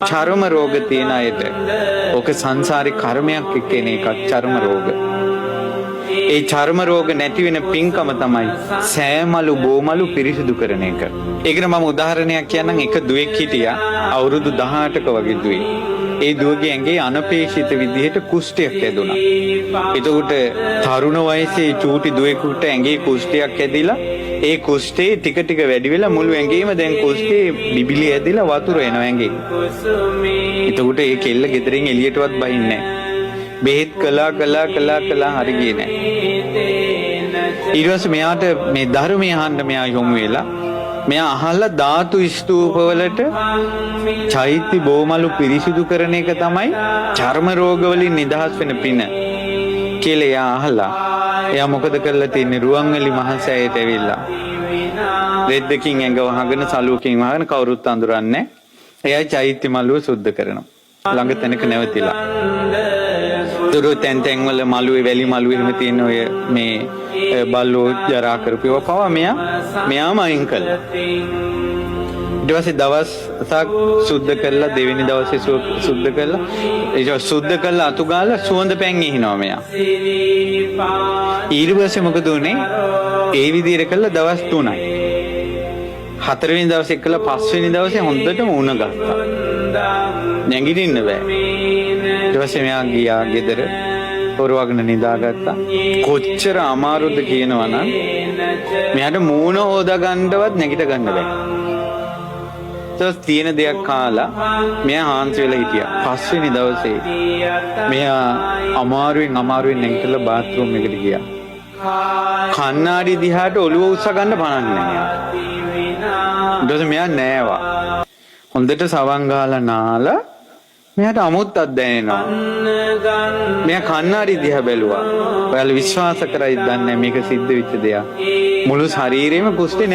චර්ම රෝග තියෙන අයට ඕක සංසාරේ කර්මයක් එක්කෙන එකක් චර්ම රෝග. ඒ චර්ම රෝග නැති වෙන පින්කම තමයි සෑමලු බෝමලු පිරිසිදු කරන එක. ඒකට මම උදාහරණයක් කියන්නම්. එක දුවෙක් හිටියා අවුරුදු 18ක වගේ දුවෙක්. ඒ දුවගේ ඇඟේ අනපේක්ෂිත විදිහට කුෂ්ඨයක් ඇදුණා. එතකොට තරුණ වයසේ චූටි දුවෙකුට ඇඟේ කුෂ්ඨයක් ඇදිලා ඒ කුෂ්ඨේ ටික ටික වැඩි වෙලා මුළු ඇඟේම දැන් කුෂ්ඨේ බිබිලි ඇදිලා වතුර එනවා ඇඟේ. එතකොට ඒ කෙල්ල ගෙදරින් එළියටවත් බහින්නේ නැහැ. බෙහෙත් කළා හරි ගියේ නැහැ. ඊට පස්සේ මෙයාට මේ ධර්මය අහන්න මෙයා යොමු වෙලා මෙයා අහලා ධාතු ස්තූපවලට චෛත්‍ය බෝමලු පිරිසිදු කරන එක තමයි චර්ම රෝග වලින් නිදහස් වෙන පින කියලා එයා අහලා එයා මොකද කරලා තින්නේ? රුවන්වැලි මහසෑයට ඇවිල්ලා රෙද්දකින් ඇඟ වහගෙන සලුවකින් වහගෙන කවුරුත් අඳුරන්නේ එයා චෛත්‍ය මළුව සුද්ධ කරනවා. ළඟ තැනක නැවතිලා දුරු තැන් වල මළුවේ වැලි මළුවේ එහෙම තියෙන ඔය මේ බල්ලෝ ජරා කරපුව පවා මෙයාම අයින් කළා. ඊට පස්සේ දවසක් සුද්ධ කරලා දෙවෙනි දවසේ සුද්ධ කරලා ඒක සුද්ධ කරලා අතු ගාලා සුවඳ පැන් ඉහිනවා මෙයා. ඊට පස්සේ මොකද උනේ? ඒ විදිහට කළා දවස් 3යි. 4 වෙනි දවසේ කළා 5 වෙනි දවසේ හොඳටම උණ ගත්තා. නැගිටින්න බෑ. ඊට පස්සේ මෙයා ගියා ගෙදර පොරවගෙන නිදාගත්තා. කොච්චර අමාරුද කියනවනම් මෙයාට මූණ හොදා ගන්නවත් නැගිට ගන්න බෑ. තියෙන දෙයක් කාලා මෙයා හාන්සි වෙලා හිටියා. 5 වෙනි දවසේ මෙයා අමාරුවෙන් නැගිටලා බාත්රූම් එකට ගියා. කණ්ණාඩි දිහාට ඔළුව උස්ස ගන්න පණක් නැහැ. ඊට පස්සේ මෙයා නෑවා. හොඳට සවන් ගහලා නාලා මෙයාට අමුත්තක් දැනෙනවා. මෙයා කණ්ණාඩි දිහා බැලුවා. ඔයාලා විශ්වාස කරයිද දන්නේ නැහැ මේක සිද්ධ වෙච්ච දෙයක්. මුළු ශරීරෙම කුෂ්ඨේ